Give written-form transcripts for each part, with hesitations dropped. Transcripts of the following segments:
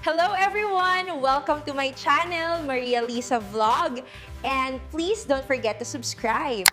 Hello everyone! Welcome to my channel, Maria Lisa Vlog. And please don't forget to subscribe.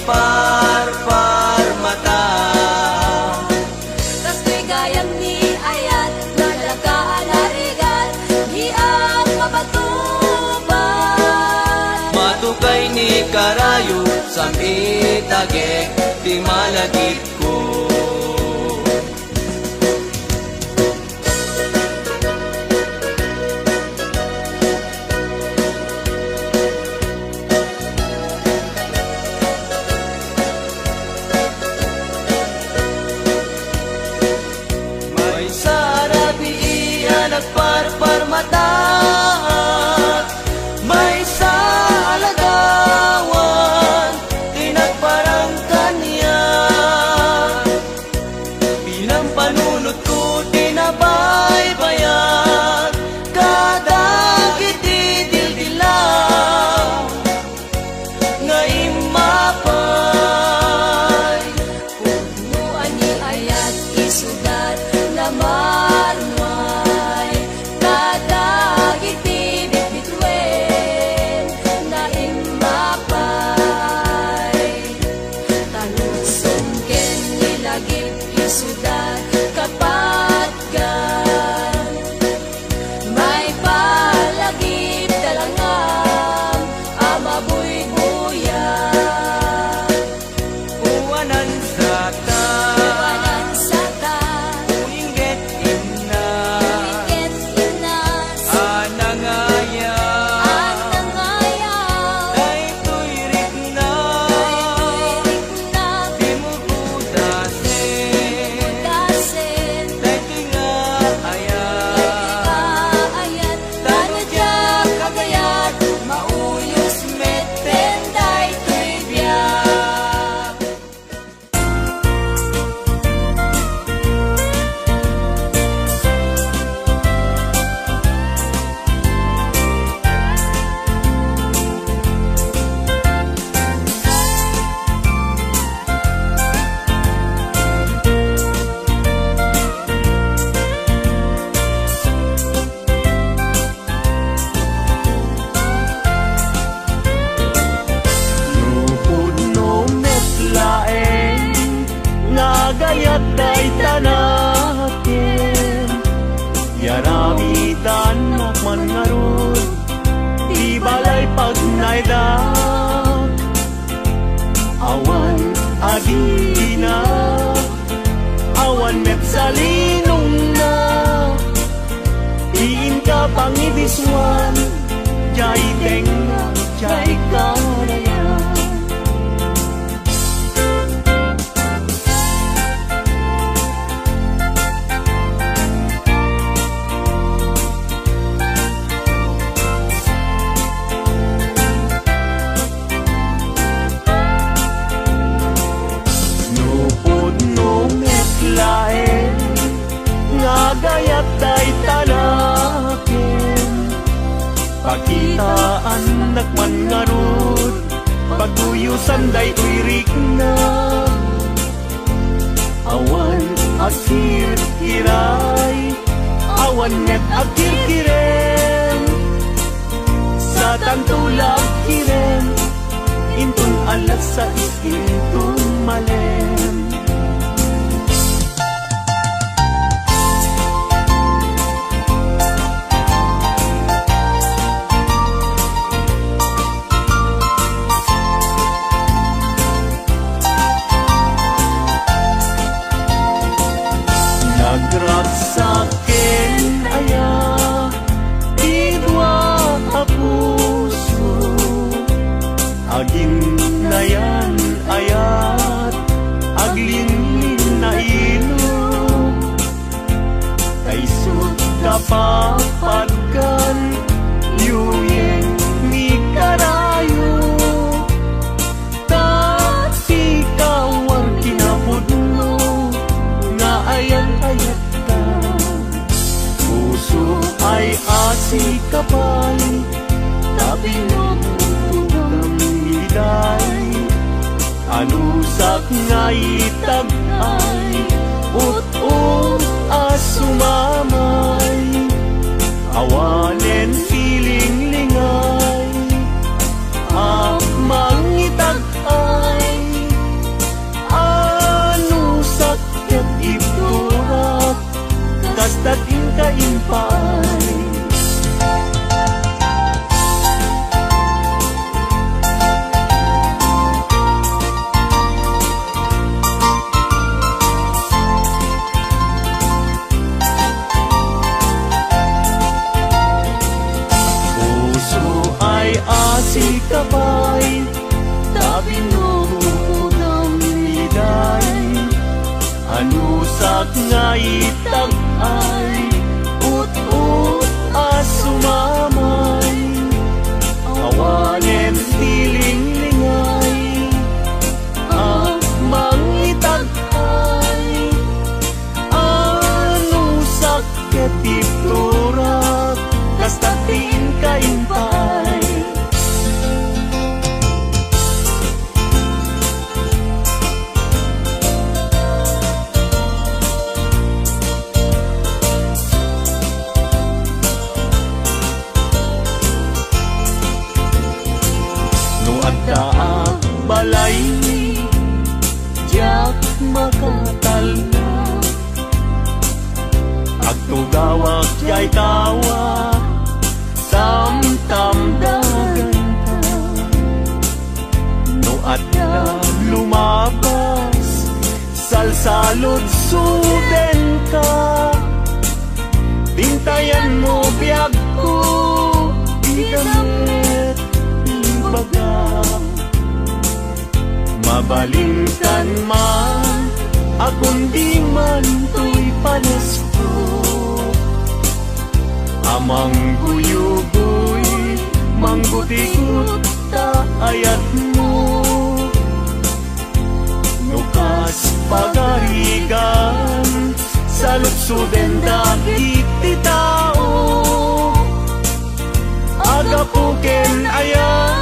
parpar mata. Tas ko'y gayam ni ayat, nalagaan harigan, di ang mapatuban. Matukay ni karayo sa itage, di malagit ko. May sarabi iyan nagparpar mata, may sa alagawan tinagparang kanya. Bilang panunod ko tinabaybayan, kada kitidildilaw nga imapay. Punuan ni ayat isugat na marmay, kadagit bibitbitwen na imapay. Talusong ken nilagip isugat kapatgan, may palagip talangam amabuybuyan. Uwanan sa ta, Iwanan sa ta, uinggit ina, iket inas, anangaya, at nangayaw. daytoy rit na, Irik na di mo kudasin, dasen, daytoy nga ayat. ayat, tanadyak kagayat, mauyos met penday tuibyak. Lupod no metlaeng, nagayat day tanakin. Yaramitan nakman ngarod, di balay pag naidak. Awan agina, awan met salinong na. Diin ka pangibiswan, jay tenga, jay karayan. Nupod no metlaen, ngagayat day talaken. Pakitaan nakman ngarod, paguyusan day uirik na. Awan akir kiray, awan net akir kiren. Sa tantulak kiren, intun alas sa intun malem. Nagragsaken aya, idwa a puso, agin na yan ayat, aglin na ilog. Kay suda papadkan, yuyeng ni karayo. Tati kawar kinapod mo, nga ayat-ayat ka. Puso ay asi kapay, tabi ng hiday. Anusak nga itag-ay, ut-ut asumamay. Awanen feeling lingay, mangitag-ay. asi kabay tabinugang liday anusak nga itag ay ut-ut asumamay awanen tiling-lingay ang mangitag ay anusak ketiturak kastatin kaimpay daag balay jak makatalna agtugawak jay tawa samtam dagan ka no adda lumabas salsalot suden ka tintayan mo biyag ko idamit baga mabalingkan man akong di man to'y panasko amang guyugoy mangguti-gut ta ayat mo nukas pagarigan sa lutsuden dagit ti tao agapuken ayat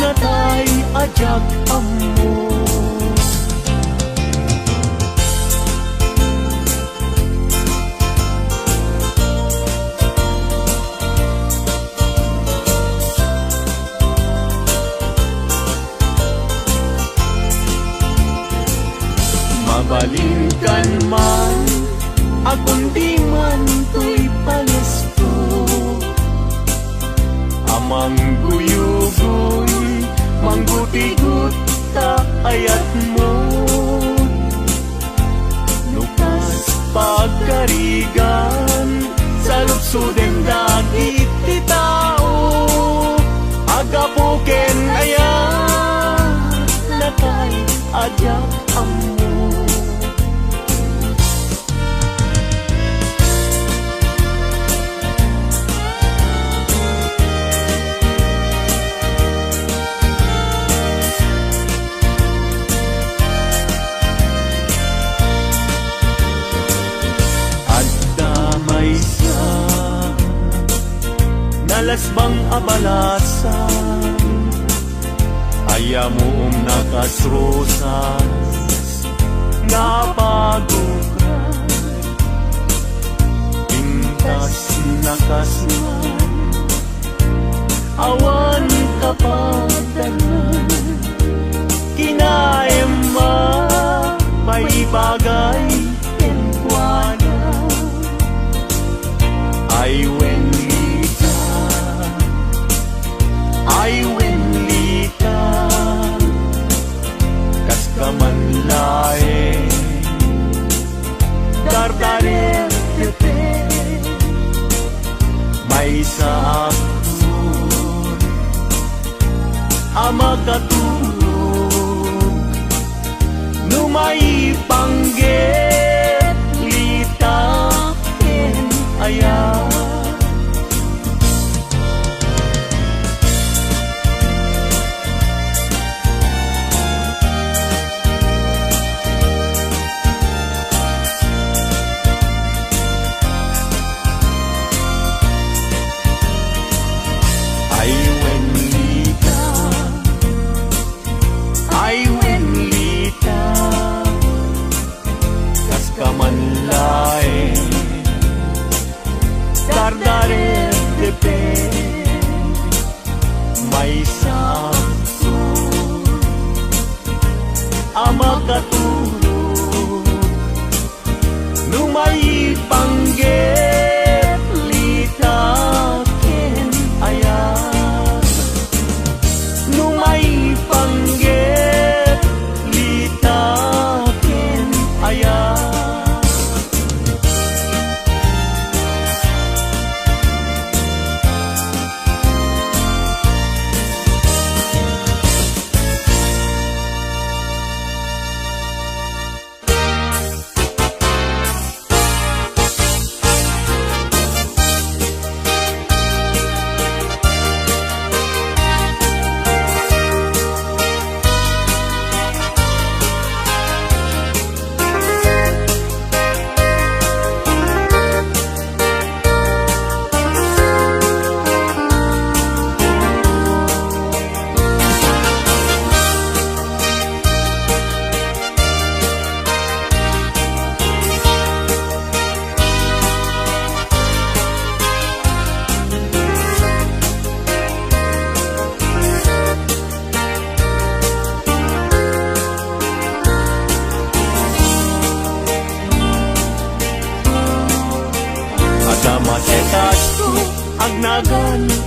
natay ajak amo mabalingkan man akong di man to'y palasto amang guyugoy mangguti-gut ta ayat mo nukas pagkarigan sa lutsuden dagit ti tao agapuken ayat natay ajak amo nalasbang abalasan ayamong nakasrosas nga pagukan pintas nakasman awan kapadanan kinaema may bagay kenkwana ay when ay wenlita kas kamanlae dardarer tete may saakun amakatulog numay pangget litaken ayat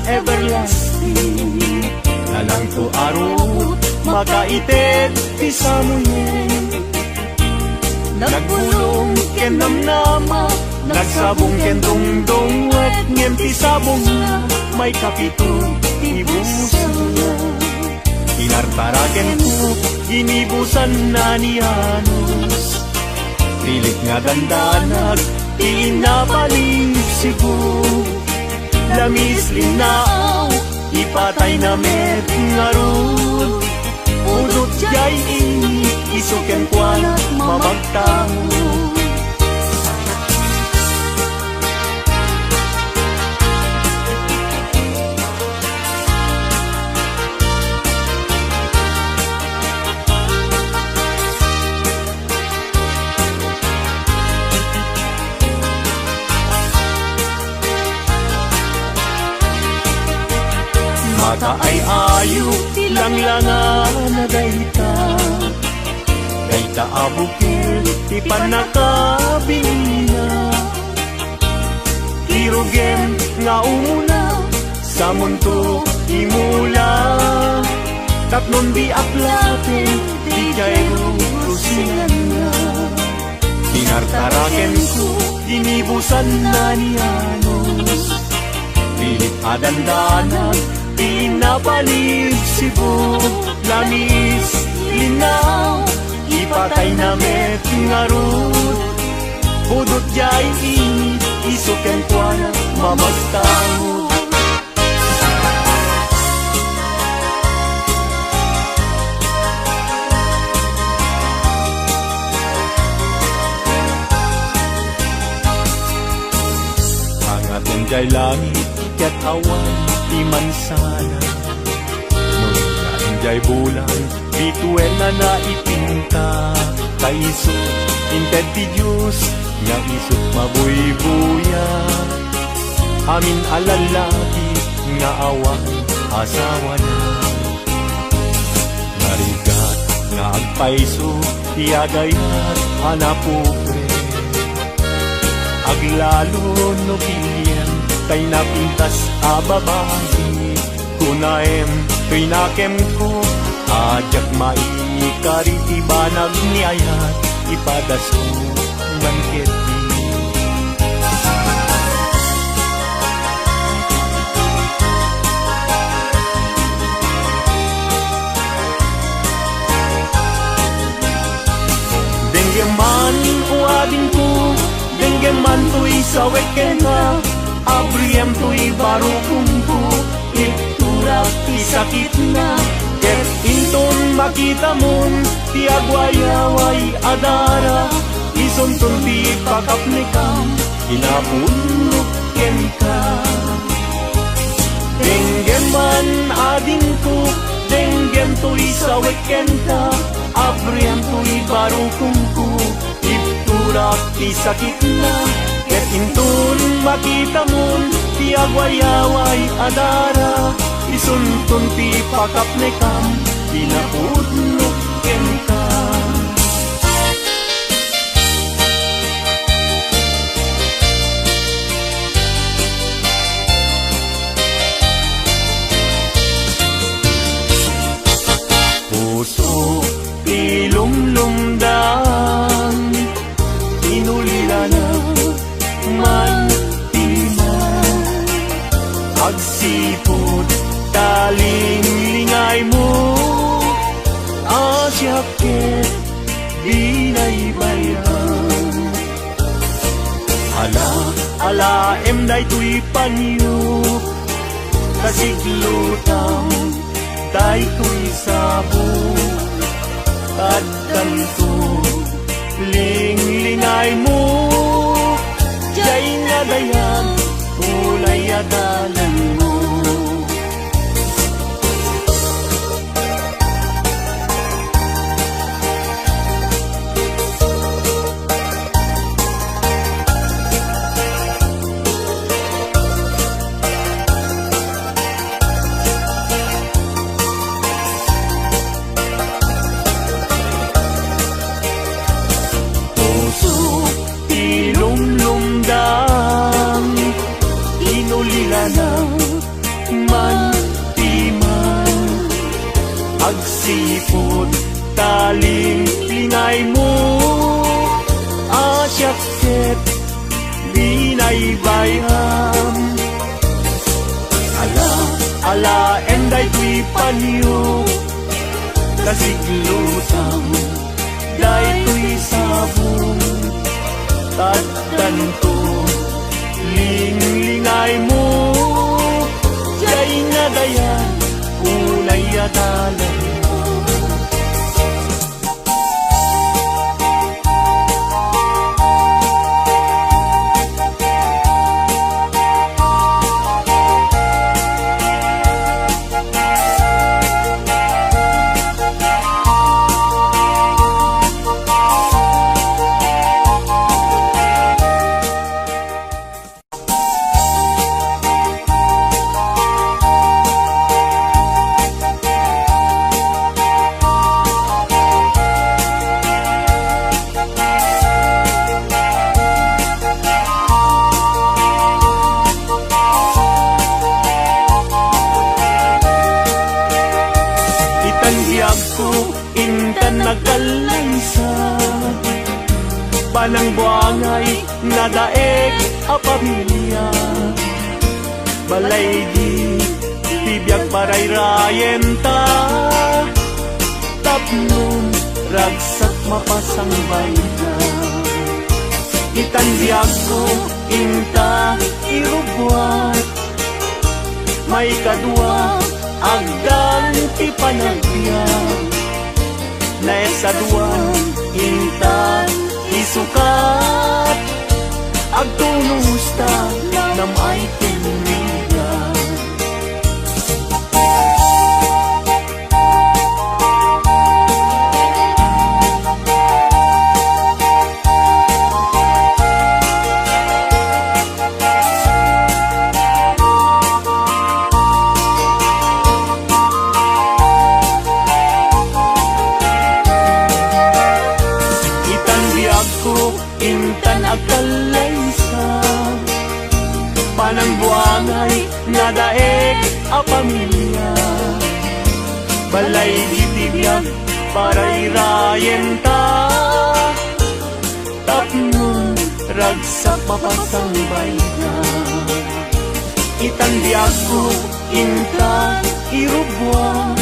everlasting. Nalang to arot, makaitet ti samuyen. Nagbulong ken namnama, nagsabong ken dongdong, wet ngem ti sabong na, may kapito ibusan na. Inartaraken ko, ginibusan na ni Anos. Pilit nga dandanag, inapalig sigo. Lamis linaaw, ipatay na met ngarod. Udot jay ini, isuken kwan mamagtango. Mata ay ayo, tilanglangan na dayta. Dayta abukil, ti panakabina. Kirugem nga umuna, sa mundo imula. Tatlong di aplatin, di kayo rusingan na. Tinartaraken ko, ginibusan na ni Anos. Pilit adandanan, pinapalig sibo. Lamis, linaw, ipatay na met ngarod. Budot jay init, isuken kwa na mamagtangot. Ang aton jay langit, ket awan, di mansana. Nung nainjay bulan, bituel na naipinta. Kaisot, inted ti Diyos, nga isot mabuybuya. Amin alalaki, nga awan, asawa na. Narigat, nga agpaiso, tiagayat, hanapupre. Aglalo no pilyen, kay napintas ababahi. Kunaem, pinakem ko, ajak maikariti banag niayat, ipadas ko mangketi. Denggeman uadin ko, denggeman to'y sawek kena. Abriem to'y baro kumpo, iturak ti sakit na. Ket inton makita mon, ti agwayaway adara. Isontun ti pakapnikam, inapunok ken ka. Denggeman adin ko, denggem to'y sawek kenta. Abriem to'y baro kumpo, iturak ti sakit na. Ket intun makita mon, ti agwayaway adara. Isuntun ti pakapnekam, pinapudnok ken ka. Puso ilumlumdan, inulila na mantiman. Agsipod talinglingay mo, asyaket binaybayan. Ala emday tuy panyo, kasiglutang day tuy sabo. At kanto linglingay mo, jay nga dayan, ulay adalan mo. Ilumlumdang, inulila na Aling lingay mo Asyak ket Binay bayam Ala enday tuy panyo Kasiglutang Day tuy sabong Tadtanto Lingay mo Jay nga dayan Unay atalan Intan nagkalaysa Panang buangay nadaeg a pamilya Balay di tibiyag paray-rayen ta Tapnon ragsak mapasang bayda Itan biyag ko inta irubuat May kadwa agdan ti panagbiag Naisaduan inta isukat Agtulusta nam ay tinrigan Intan agkalaysa Panang buangay nadaeg a pamilya Balay ditibiyag paray-rayen ta Tapnon ragsak mapasang bayda Itan biyag ko inta irubwa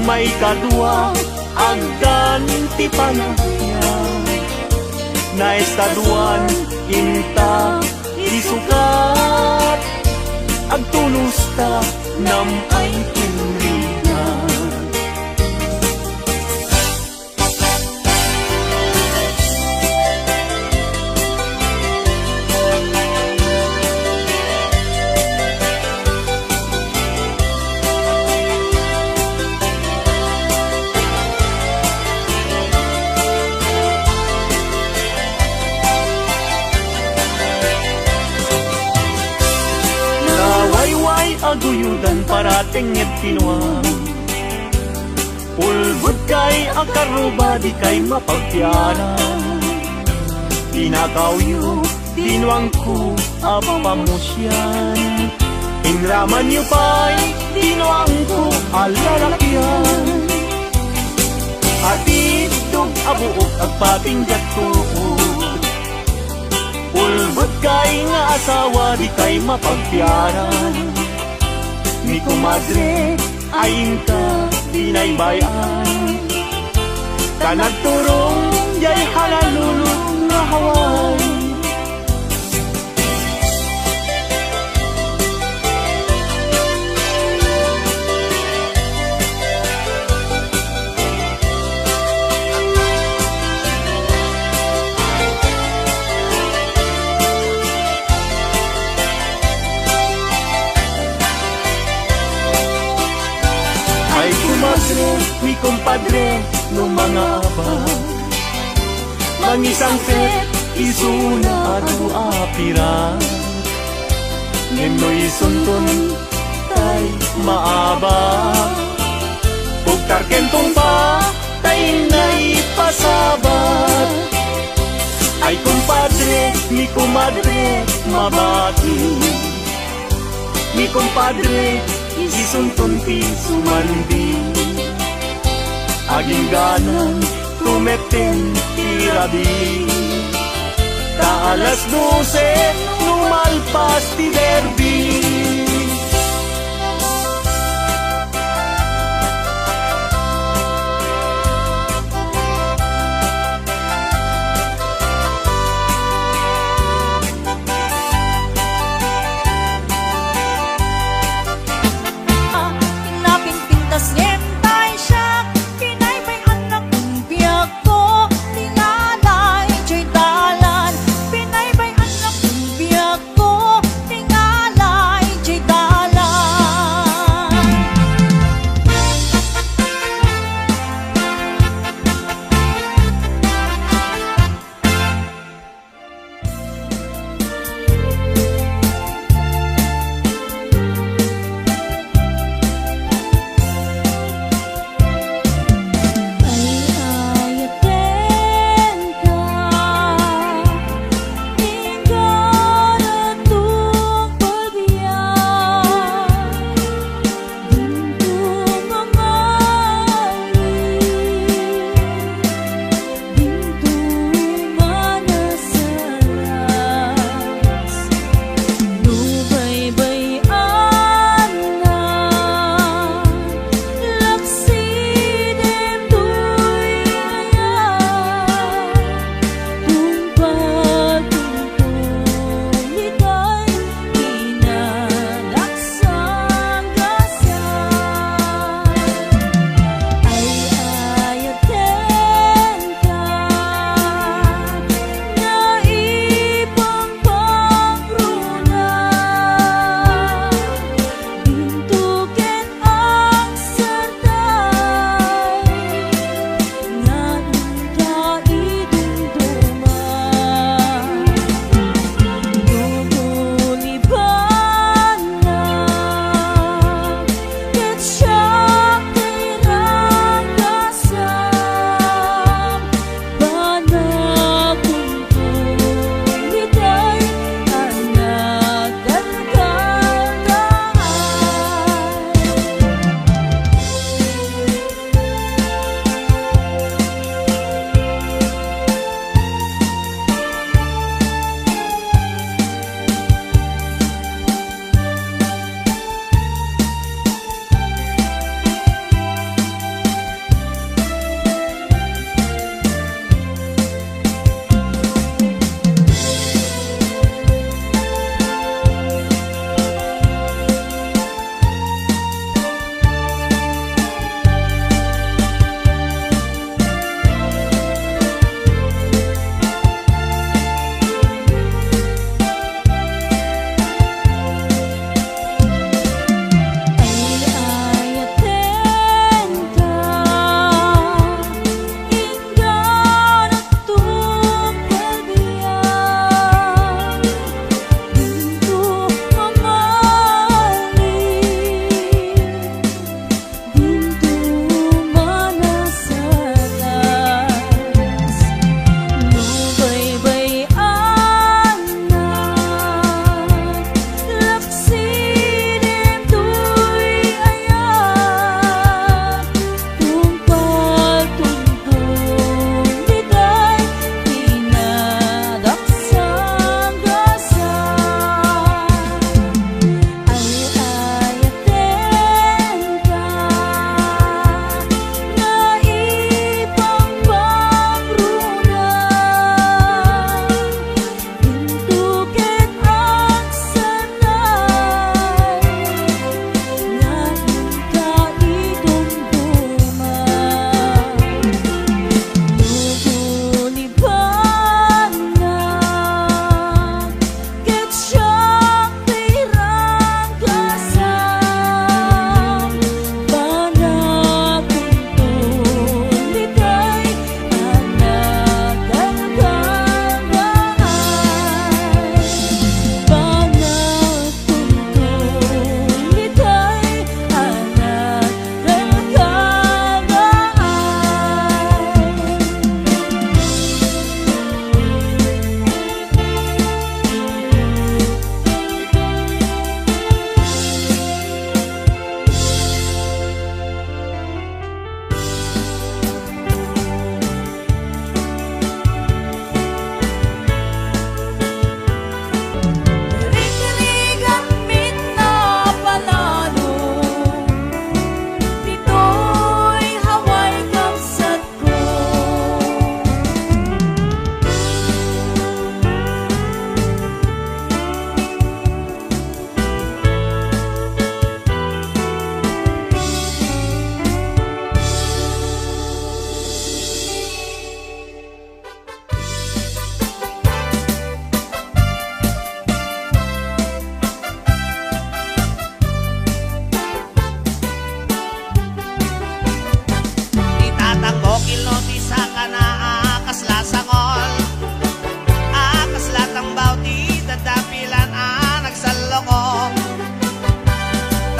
May kadwa agdan ti panagbiag Naistaduan inta isukat Agtulusta nam ay tinrigan Aguyudan parating et pinuang Pulbud kay akaruba di kay mapagpiana Pinakawyo pinuang ko apamusyan Inraman yu pa'y pinuang ko alalakyan Atidog abuok agpapinggat ko Pulbud kay nga asawa di kay mapagpiaran Ni kumadre ayin ka binaybayan Kanagturong jay halalulong na haway Mi compadre no mga abang Mangisang set isuna at apira Ngeno'y suntun tay maaba Pagkarkentong pa tay na'y pasabat Ay compadre, mi comadre, mabati Mi compadre, isuntun ti sumandi Aging ganan tumeten tirabi Ta alas 12 lumalpas ti derby Pinapinpintas yentay siya Pinay may anak ng biyak ko Tingalay joy dalan Pinay may anak ng biyak ko Tingalay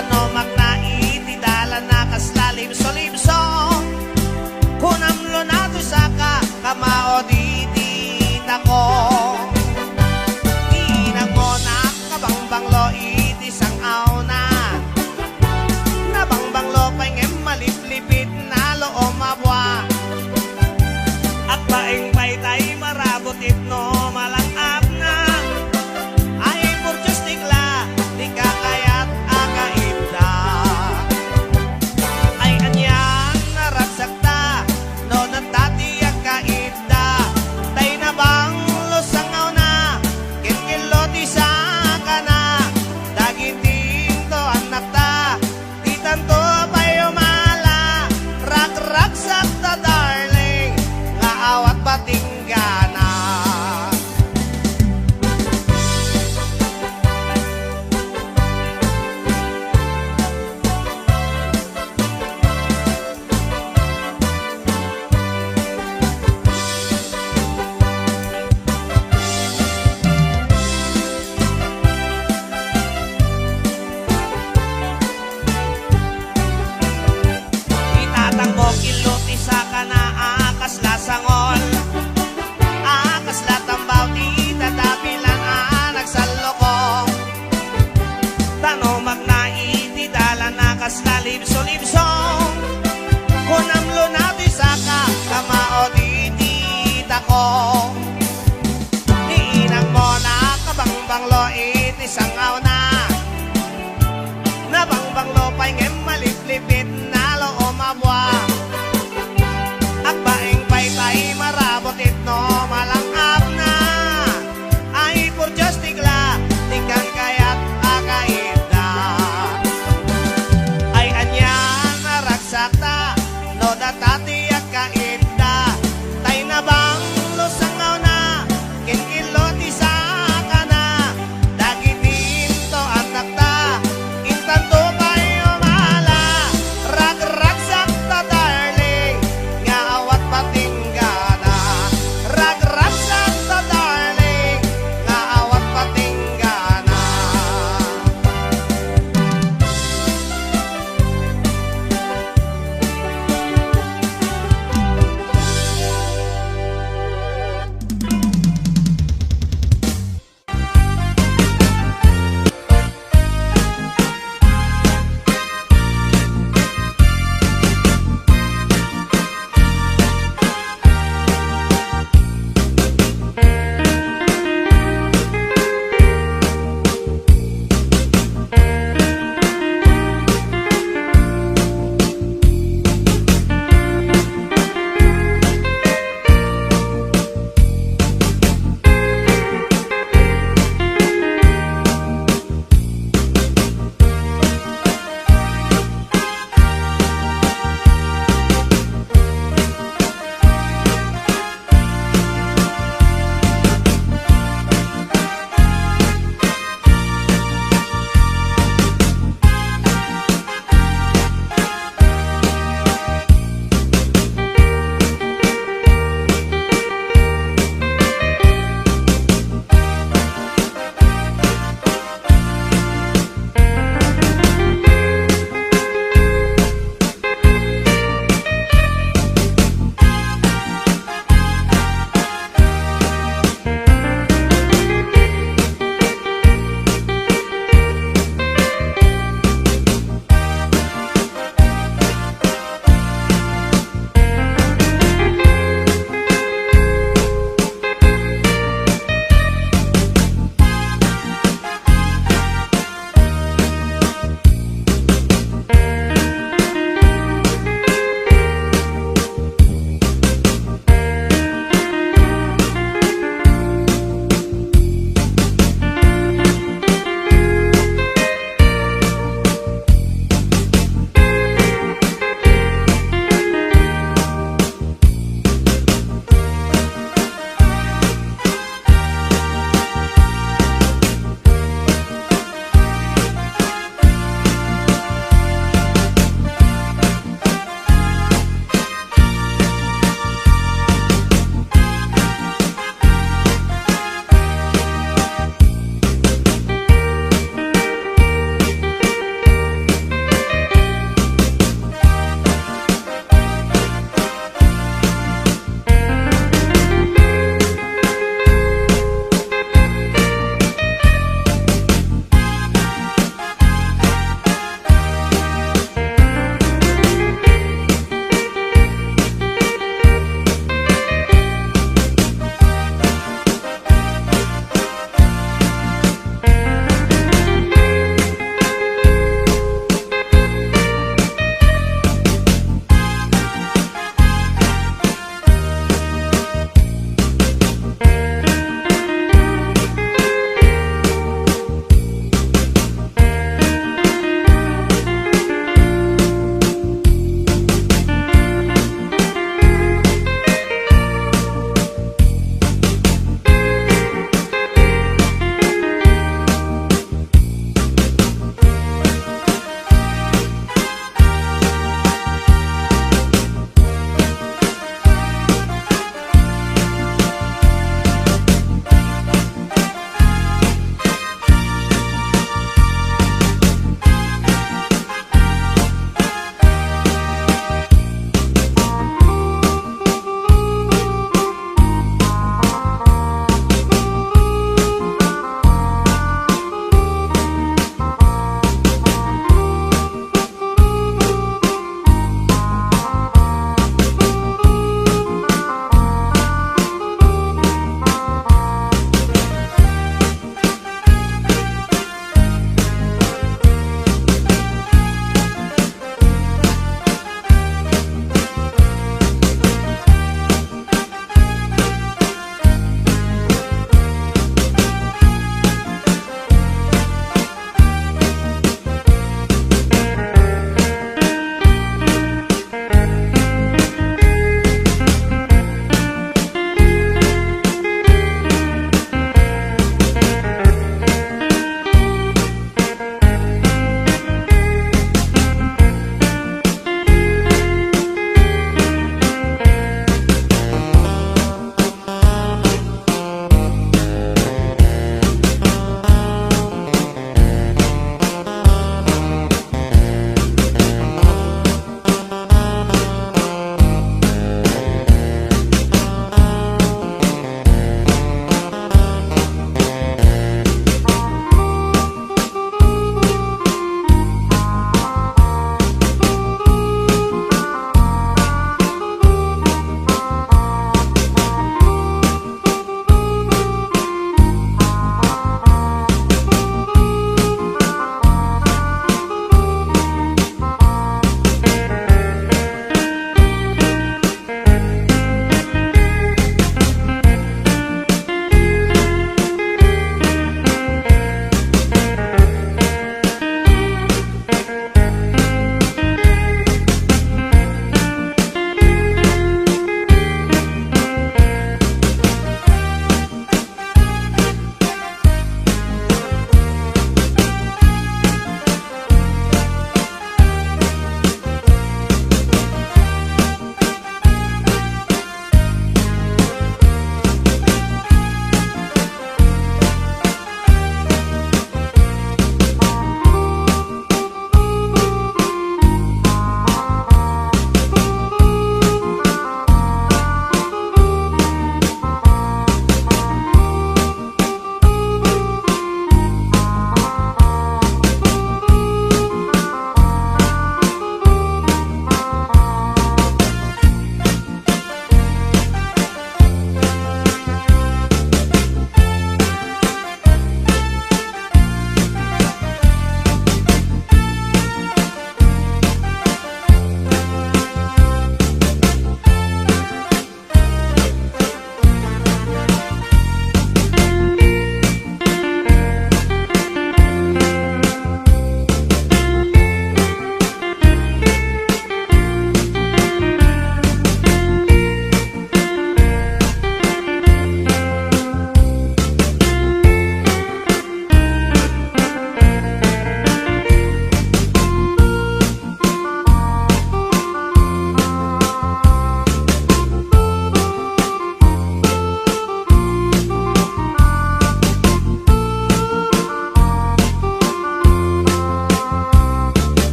tanomak na itidala na kaslalim solibso kunamlo na to saka kamao didita ko inang mo na kabangbanglo itisang auna nabangbanglo pa'y ngem maliplipit na loo mabwa at paeng pa'y tay marabot itno malangap na ay purchos tigla di kakayat akaibda ay anyan naragsakta no natati akaibda tay na bang lusangaw na kinkilo di sa kana dagiting to anak ta di tanto payo mala rag-ragsak ta darling nga awat patinggana itatanggok ilot isa ka na akas lasangol akas latambaw di tatapilan nagsaloko tanomak na itidala na kaslalibso-libso kunamlo na di saka kamao di tita ko niinang mo na kabangbanglo itisang na nabangbanglo pa'y ngem maliplipit na loo mabwa akbaeng pa'y tay marabot itno malangap na ay purchos tigla tingkang kayat akaida ay anyan naragsak ta no da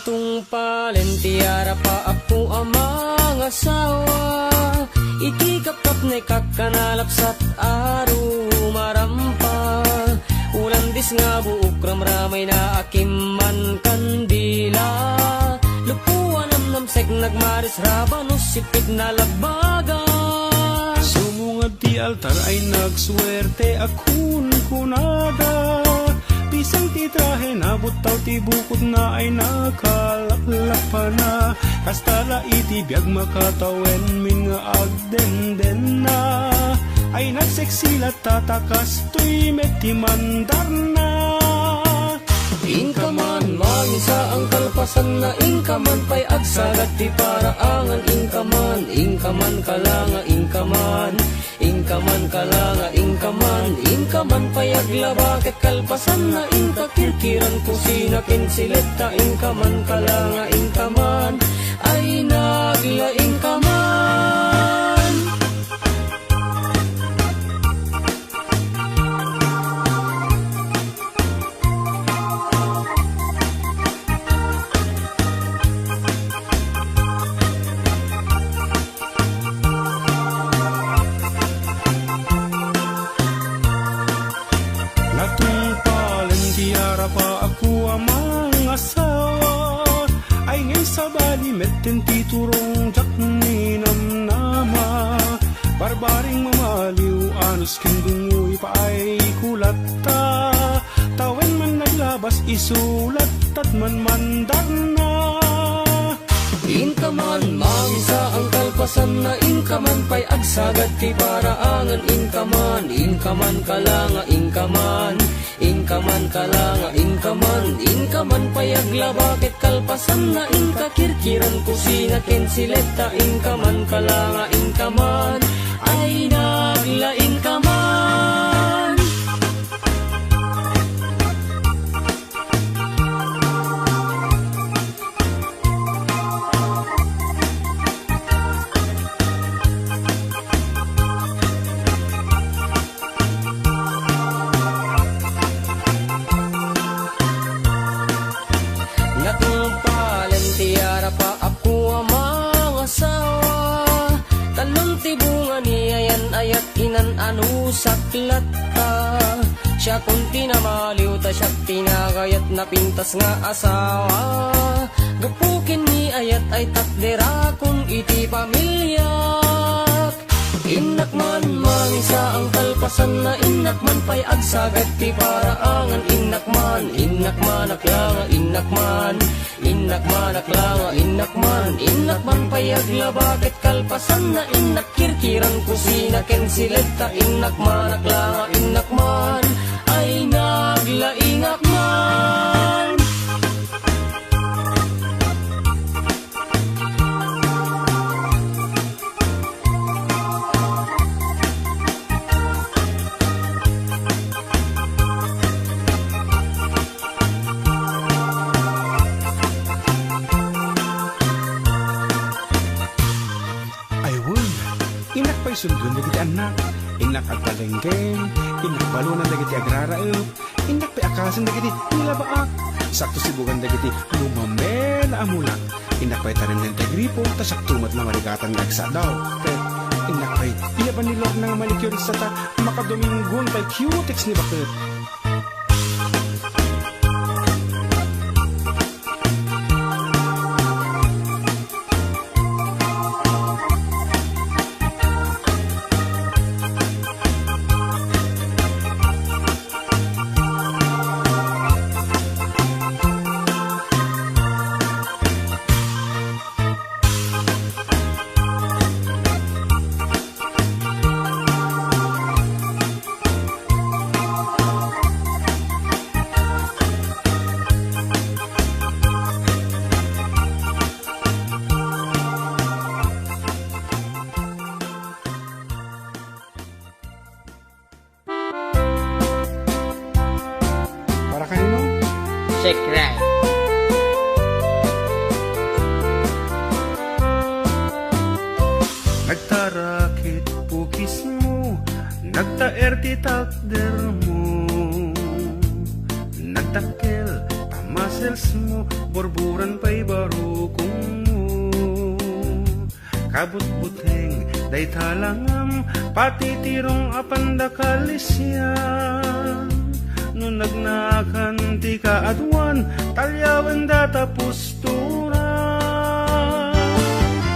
Natong palentiara pa ako ang mga asawa, ikikapkap na kakanalapsat aro marampa. Ulandis nga buok ramramay na akiman kandila, lupuan ang namsek nagmaris rabanos sipit na labaga. Sumungad ti altar ay nagswerte akun kunada, pisang ti trahe na butaw ti bukod na ay nakalaklak pa na, kastala iti biyag makatawen min nga agdenden na, ay nagseksilat tatakas tuy meti mandar na. Inkaman, mangisa ang kalpasan na inkaman pa'y agsagat ti paraangan. Inkaman, inkaman kalanga, inkaman, inkaman kalanga, inkaman, inkaman pa'y aglaba ket kalpasan na inkakirkiran kusina kinsileta. Inkaman kalanga, inkaman, ay nagla inkaman. Metten titurong jak ninam nama, barbaring mamaliw anos kindungoy pa ay kulata, tawen man naglabas isulat at man mandar na. Inkaman, mangisa ang kalpasan na inkaman pa'y agsagat ti paraangan. Inkaman, inkaman kalanga, inkaman, inkaman kalanga, inkaman, inkaman pa'y aglaba ket kalpasan na inkakirkiran kusina kinsileta. Inkaman kalanga, inkaman, ay nagla inkaman. Saklat ka, siya kung tinamaliw ta siya pinagayat na pintas nga asawa. Gapukin ni ayat ay takdera kung iti pamilya. Inakman mangisa ang kalpasan na inakman pa'y agsagat ti paraangan. Inakman, inakman aklanga, inakman, inakman aklanga, inakman, inakman pa'y aglaba ket kalpasan na inakirkiran kusina kensileta. Inakman aklanga, inakman, ay nagla inakman. Sundun dagiti anak, inak agpalenggeng, inak balunan dagiti agraraep, inak peakasan dagiti nilabaak, sakto sibugan dagiti lumamela amulak, inak pa'y tarim ng tegripo, tasak tumat na marigatan ng agsa daw. Inak pa'y iyaban nilog ng manicure sa ta, makadominggon pa'y cutex ni bakit. Check right. Nagtarakit pukis mo, nagtaer ti takder mo, nagtakkel muscles mo, borburan pa'y barukong mo. Kabut-buteng, day talangam, pati tirong apanda kalisyan. No nagnakan ti kaadwan, talyawan data pusturan.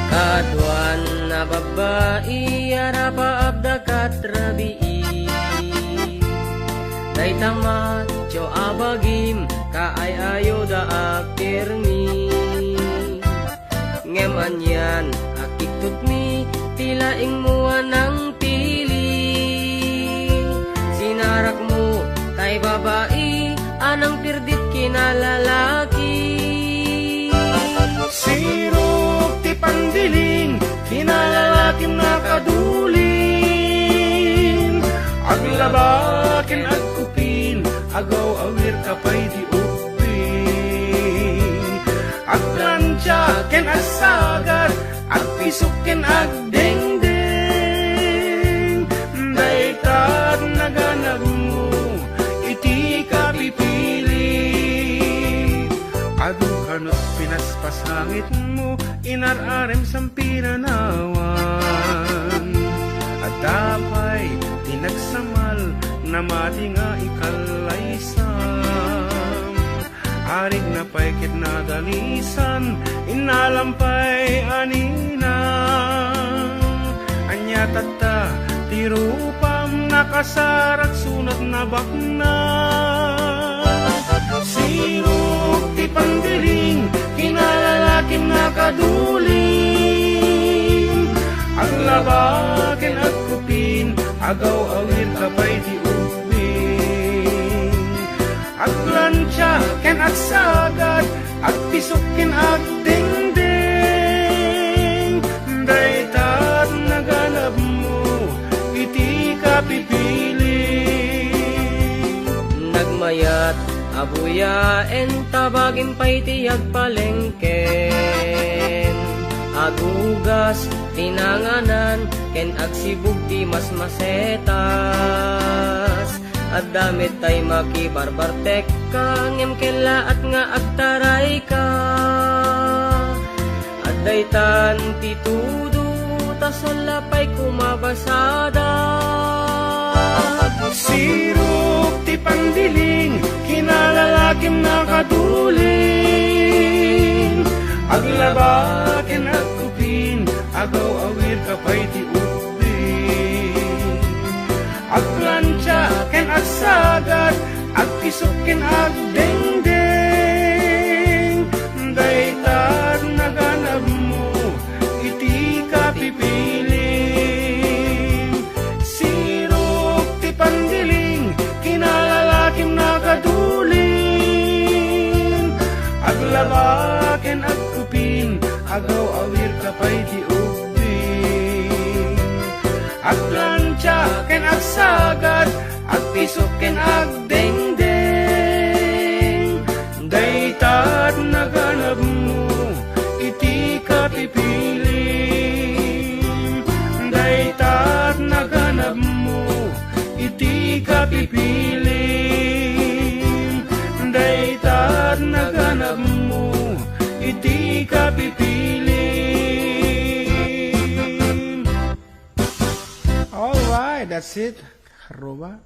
Kaadwan na babae, arapa abda katrabii. Day tamat, tyo abagim, kaay ayo da akirmi. Ngeman yan, akitut mi, tilaing mua ng pili. Sinarak mo, tay babae, anang pirdit kinalalaki. Sirok ti pandiling, kinalalakim na kaduling. Aglabakin at kupin, agaw awir kapay di upin. Aglansya ken asagat, at pisukin agdengdeng. Daytad naganag mo, iti ka pipili. Adu kanot pinaspasangit mo, inararem sampiranawan. At tapay tinagsamal, na mati nga ikalaysam. Arig na pa'y kitnadalisan, inalampay anina. Anya tata, tirupam nakasarat sunat na bakna. Sirok ti pandiling, kinalalakim na kaduling. Ang labakin at kupin, agaw awir kapay di upin. At lansya ken at sagat, at pisukin at dingding. Daytat naganap mo, iti ka pipili. Nagmayat, abuyaen, tabagin pa'y tiyag palengken. Agugas, tinanganan, ken agsibug ti mas masetas. At damit tay makibarbartek ka, ngem kela at nga agtaray ka. At daytan ti tudo, tasolapay kumabasada. Sirok ti pandiling, kinalalakim na kaduling. Aglabakin at kupin, agaw awir kapay ti upin. Aglansya ken at sagat, at pisukin at dengdeng. Daytad naganap mo, iti ka pipili. Sirok ti pandiling, kinalalakim na kaduling. Aglabakin at kupin, agaw awir kapay di upin. Aglansya ken at sagat, at pisukin at dengdeng. Daytad naganap mo, iti ka pipili. Daytad naganap mo, iti ka pipili. Daytad naganap mo, iti ka pipili. Alright, that's it. Haruba.